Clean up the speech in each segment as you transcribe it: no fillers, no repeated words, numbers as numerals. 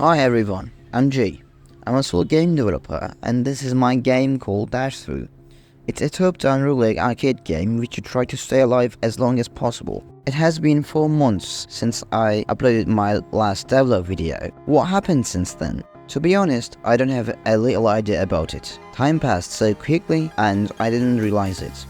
Hi everyone, I'm G. I'm a sole game developer and this is my game called Dash Through. It's a top-down roguelike arcade game which you try to stay alive as long as possible. It has been 4 months since I uploaded my last DevLog video. What happened since then? To be honest, I don't have a little idea about it. Time passed so quickly and I didn't realize it.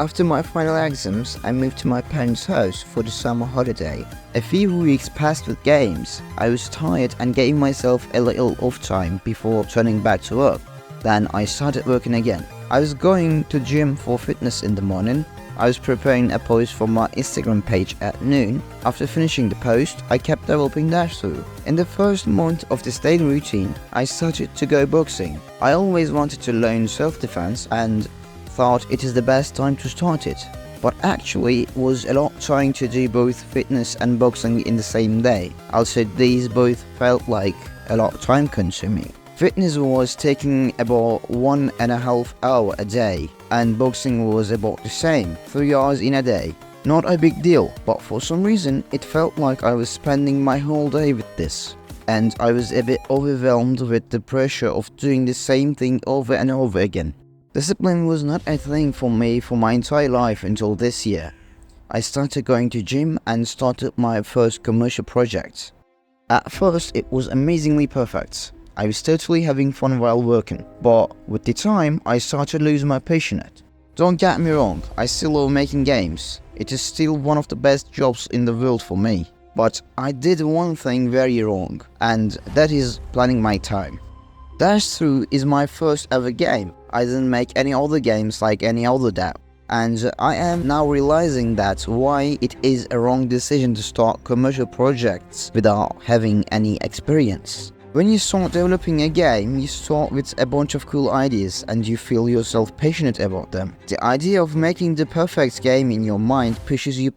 After my final exams, I moved to my parents' house for the summer holiday. A few weeks passed with games. I was tired and gave myself a little off time before turning back to work. Then I started working again. I was going to gym for fitness in the morning. I was preparing a post for my Instagram page at noon. After finishing the post, I kept developing Dash Through. In the first month of this daily routine, I started to go boxing. I always wanted to learn self-defense and thought it is the best time to start it. But actually it was a lot trying to do both fitness and boxing in the same day. Also these both felt like a lot time consuming. Fitness was taking about 1.5 hours a day and boxing was about the same, 3 hours in a day. Not a big deal, but for some reason it felt like I was spending my whole day with this. And I was a bit overwhelmed with the pressure of doing the same thing over and over again. Discipline was not a thing for me for my entire life until this year. I started going to gym and started my first commercial project. At first it was amazingly perfect. I was totally having fun while working, but with the time I started to lose my passion at. Don't get me wrong, I still love making games. It is still one of the best jobs in the world for me. But I did one thing very wrong, and that is planning my time. Dash Through is my first ever game. I didn't make any other games like any other dev. And I am now realizing that why it is a wrong decision to start commercial projects without having any experience. When you start developing a game, you start with a bunch of cool ideas and you feel yourself passionate about them. The idea of making the perfect game in your mind pushes you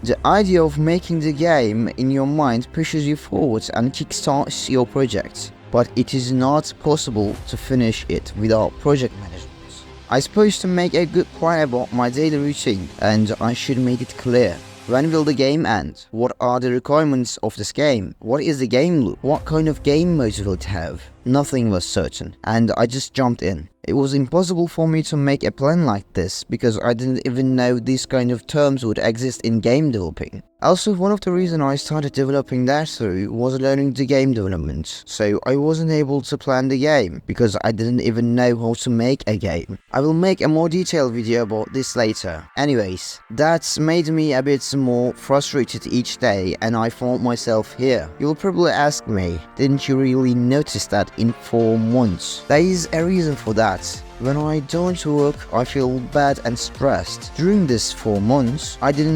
The idea of making the game in your mind pushes you forward and kickstarts your project, but it is not possible to finish it without project management. I'm supposed to make a good plan about my daily routine, and I should make it clear. When will the game end? What are the requirements of this game? What is the game loop? What kind of game modes will it have? Nothing was certain, and I just jumped in. It was impossible for me to make a plan like this because I didn't even know these kind of terms would exist in game developing. Also, one of the reasons I started developing Dash Through was learning the game development, so I wasn't able to plan the game because I didn't even know how to make a game. I will make a more detailed video about this later. Anyways, that's made me a bit more frustrated each day and I found myself here. You will probably ask me, didn't you really notice that in 4 months? There is a reason for that. When I don't work, I feel bad and stressed. During these 4 months, I did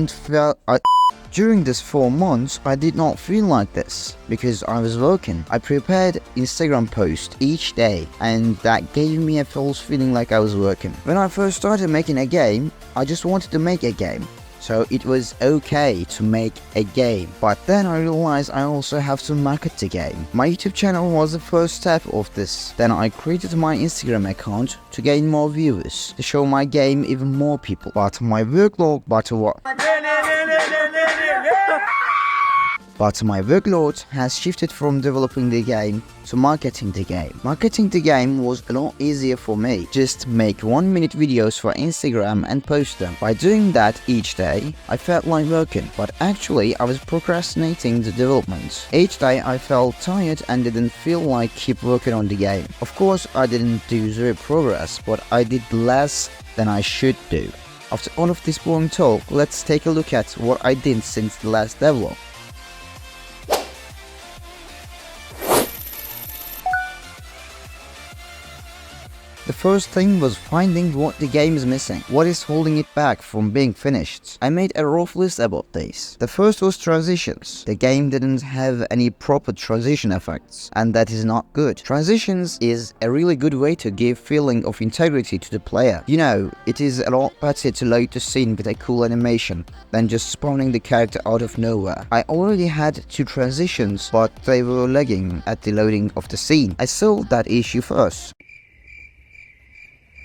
not feel like this because I was working. I prepared Instagram posts each day and that gave me a false feeling like I was working. When I first started making a game, I just wanted to make a game. So it was okay to make a game, but then I realized I also have to market the game. My YouTube channel was the first step of this. Then I created my Instagram account to gain more viewers, to show my game even more people. But my workload has shifted from developing the game to marketing the game. Marketing the game was a lot easier for me. Just make 1-minute videos for Instagram and post them. By doing that each day, I felt like working, but actually I was procrastinating the development. Each day I felt tired and didn't feel like keep working on the game. Of course I didn't do zero progress, but I did less than I should do. After all of this boring talk, let's take a look at what I did since the last DevLog. The first thing was finding what the game is missing, what is holding it back from being finished. I made a rough list about this. The first was transitions. The game didn't have any proper transition effects, and that is not good. Transitions is a really good way to give feeling of integrity to the player. You know, it is a lot better to load the scene with a cool animation than just spawning the character out of nowhere. I already had 2 transitions, but they were lagging at the loading of the scene. I solved that issue first.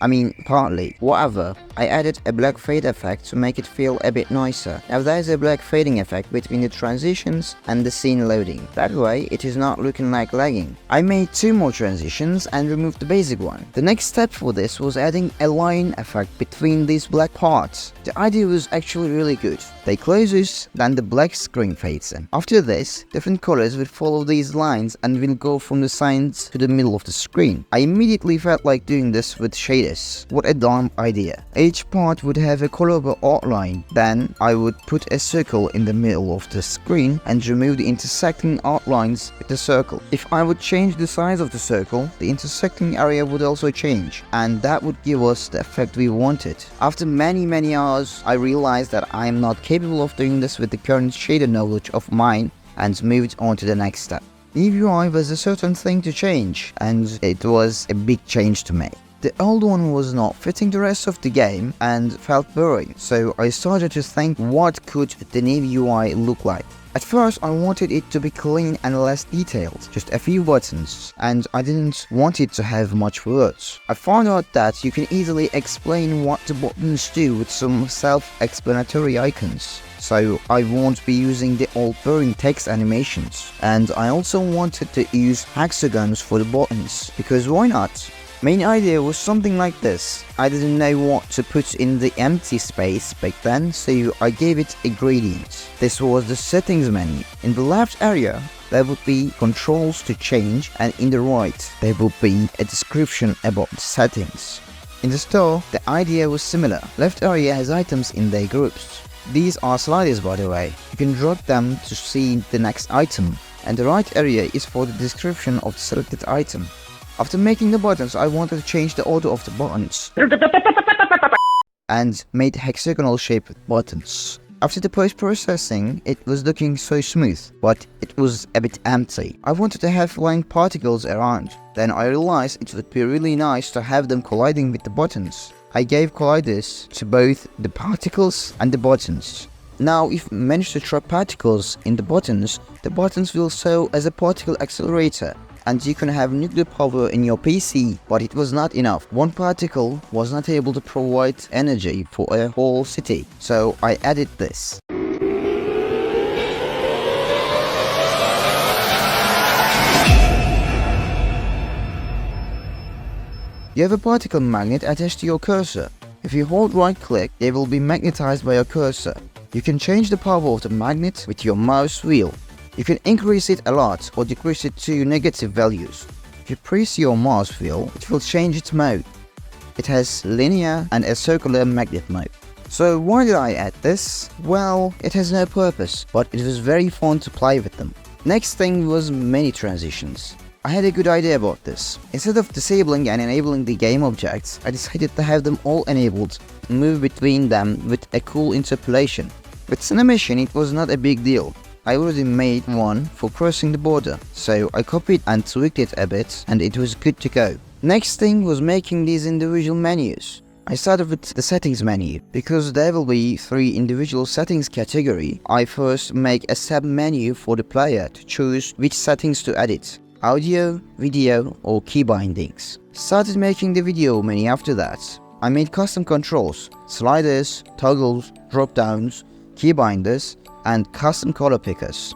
I mean, partly. Whatever, I added a black fade effect to make it feel a bit nicer. Now there is a black fading effect between the transitions and the scene loading. That way, it is not looking like lagging. I made 2 more transitions and removed the basic one. The next step for this was adding a line effect between these black parts. The idea was actually really good. They closes, then the black screen fades in. After this, different colors will follow these lines and will go from the sides to the middle of the screen. I immediately felt like doing this with shaders. What a dumb idea. Each part would have a colorable outline. Then I would put a circle in the middle of the screen and remove the intersecting outlines with the circle. If I would change the size of the circle, the intersecting area would also change, and that would give us the effect we wanted. After many hours, I realized that I am not capable of doing this with the current shader knowledge of mine and moved on to the next step. UI was a certain thing to change, and it was a big change to make. The old one was not fitting the rest of the game and felt boring, so I started to think, what could the new UI look like? At first I wanted it to be clean and less detailed, just a few buttons, and I didn't want it to have much words. I found out that you can easily explain what the buttons do with some self-explanatory icons. So I won't be using the old boring text animations, and I also wanted to use hexagons for the buttons, because why not? Main idea was something like this. I didn't know what to put in the empty space back then, so I gave it a gradient. This was the settings menu. In the left area, there would be controls to change, and in the right, there would be a description about the settings. In the store, the idea was similar. Left area has items in their groups. These are sliders, by the way. You can drag them to see the next item, and the right area is for the description of the selected item. After making the buttons, I wanted to change the order of the buttons and made hexagonal shaped buttons. After the post-processing, it was looking so smooth, but it was a bit empty. I wanted to have flying particles around. Then I realized it would be really nice to have them colliding with the buttons. I gave colliders to both the particles and the buttons. Now, if you manage to trap particles in the buttons will serve as a particle accelerator, and you can have nuclear power in your PC, but it was not enough. One particle was not able to provide energy for a whole city, so I added this. You have a particle magnet attached to your cursor. If you hold right click, they will be magnetized by your cursor. You can change the power of the magnet with your mouse wheel. You can increase it a lot or decrease it to negative values. If you press your mouse wheel, it will change its mode. It has linear and a circular magnet mode. So why did I add this? Well, it has no purpose, but it was very fun to play with them. Next thing was menu transitions. I had a good idea about this. Instead of disabling and enabling the game objects, I decided to have them all enabled and move between them with a cool interpolation. With Cinemation, it was not a big deal. I already made one for crossing the border, so I copied and tweaked it a bit and it was good to go. Next thing was making these individual menus. I started with the settings menu. Because there will be 3 individual settings category, I first make a sub-menu for the player to choose which settings to edit. Audio, video or key bindings. Started making the video menu after that. I made custom controls, sliders, toggles, drop-downs, key binders, and custom color pickers.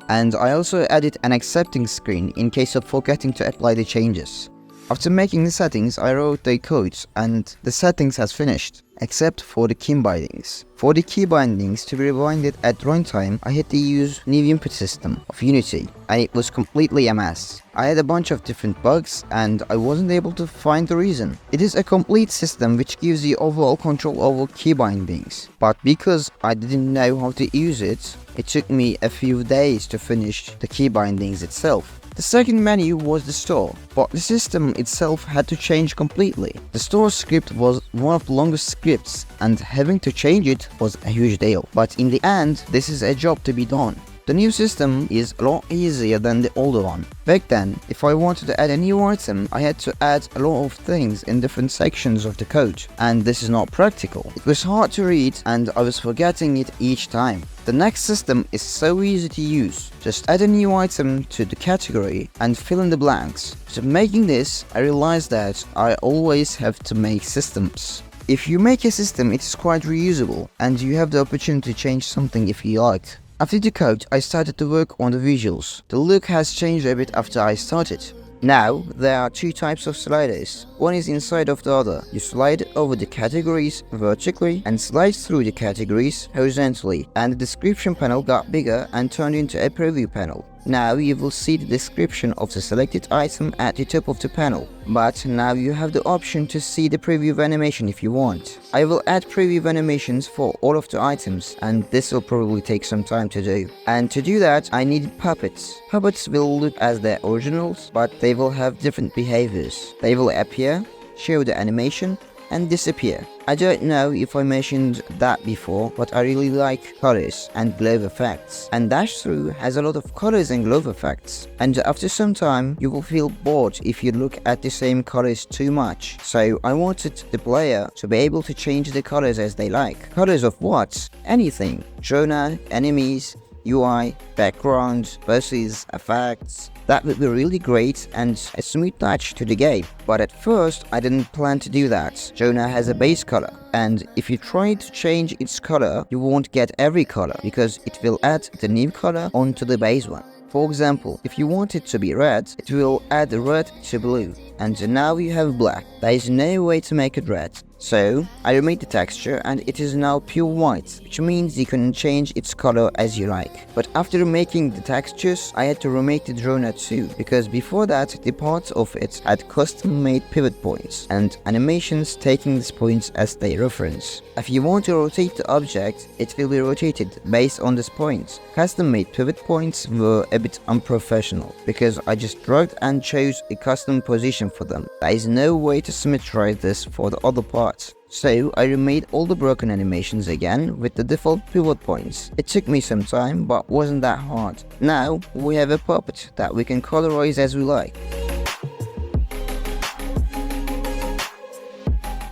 And I also added an accepting screen in case of forgetting to apply the changes. After making the settings, I wrote the codes and the settings has finished, except for the key bindings. For the key bindings to be rewinded at runtime, I had to use new input system of Unity, and it was completely a mess. I had a bunch of different bugs and I wasn't able to find the reason. It is a complete system which gives you overall control over key bindings, but because I didn't know how to use it, it took me a few days to finish the key bindings itself. The second menu was the store, but the system itself had to change completely. The store script was one of the longest scripts and having to change it was a huge deal, but in the end this is a job to be done. The new system is a lot easier than the older one. Back then, if I wanted to add a new item, I had to add a lot of things in different sections of the code, and this is not practical. It was hard to read and I was forgetting it each time. The next system is so easy to use. Just add a new item to the category and fill in the blanks. So making this, I realized that I always have to make systems. If you make a system, it is quite reusable and you have the opportunity to change something if you like. After the code, I started to work on the visuals. The look has changed a bit after I started. Now, there are two types of sliders. One is inside of the other. You slide over the categories vertically and slide through the categories horizontally, and the description panel got bigger and turned into a preview panel. Now you will see the description of the selected item at the top of the panel, but now you have the option to see the preview animation if you want. I will add preview animations for all of the items, and this will probably take some time to do. And to do that, I need puppets. Puppets will look as their originals, but they will have different behaviors. They will appear, show the animation, and disappear. I don't know if I mentioned that before, but I really like colors and glow effects. And Dash Through has a lot of colors and glow effects. And after some time, you will feel bored if you look at the same colors too much. So I wanted the player to be able to change the colors as they like. Colors of what? Anything. Genre, enemies, UI, background, bosses, effects. That would be really great and a smooth touch to the game. But at first, I didn't plan to do that. Jonah has a base color, and if you try to change its color, you won't get every color because it will add the new color onto the base one. For example, if you want it to be red, it will add red to blue, and now you have black. There is no way to make it red. So, I remade the texture and it is now pure white, which means you can change its color as you like. But after remaking the textures, I had to remake the drone too, because before that, the parts of it had custom-made pivot points and animations taking these points as their reference. If you want to rotate the object, it will be rotated based on this point. Custom-made pivot points were a bit unprofessional, because I just dragged and chose a custom position for them. There is no way to symmetrize this for the other parts. So I remade all the broken animations again with the default pivot points. It took me some time, but wasn't that hard. Now we have a puppet that we can colorize as we like.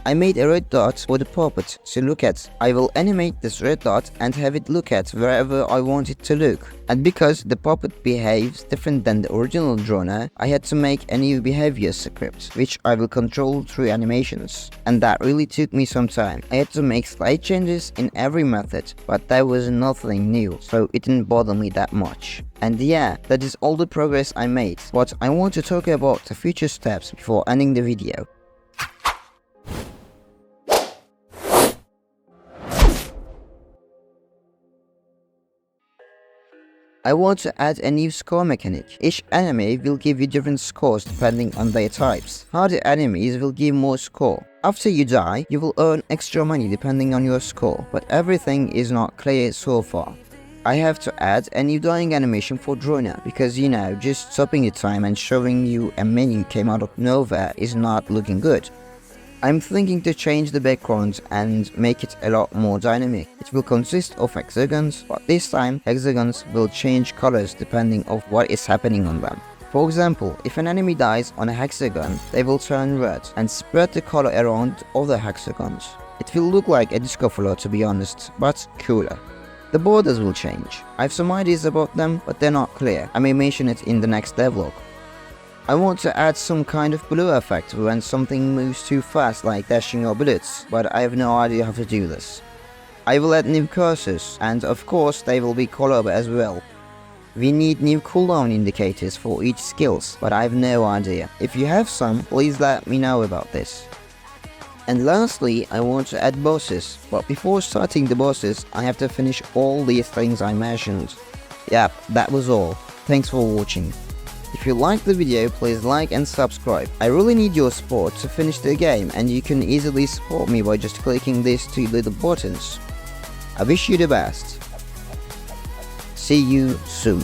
I made a red dot for the puppet to look at. I will animate this red dot and have it look at wherever I want it to look. And because the puppet behaves different than the original drone, I had to make a new behavior script, which I will control through animations. And that really took me some time. I had to make slight changes in every method, but there was nothing new, so it didn't bother me that much. And yeah, that is all the progress I made. But I want to talk about the future steps before ending the video. I want to add a new score mechanic. Each enemy will give you different scores depending on their types. Harder enemies will give more score. After you die, you will earn extra money depending on your score, but everything is not clear so far. I have to add a new dying animation for Drona because just stopping the time and showing you a menu came out of nowhere is not looking good. I'm thinking to change the background and make it a lot more dynamic. It will consist of hexagons, but this time hexagons will change colors depending on what is happening on them. For example, if an enemy dies on a hexagon, they will turn red and spread the color around other hexagons. It will look like a disco floor to be honest, but cooler. The borders will change. I have some ideas about them, but they're not clear. I may mention it in the next devlog. I want to add some kind of blue effect when something moves too fast like dashing or bullets, but I have no idea how to do this. I will add new cursors, and of course they will be colorable as well. We need new cooldown indicators for each skills, but I have no idea. If you have some, please let me know about this. And lastly, I want to add bosses, but before starting the bosses, I have to finish all these things I mentioned. Yep, that was all. Thanks for watching. If you liked the video, please like and subscribe. I really need your support to finish the game, and you can easily support me by just clicking these two little buttons. I wish you the best. See you soon.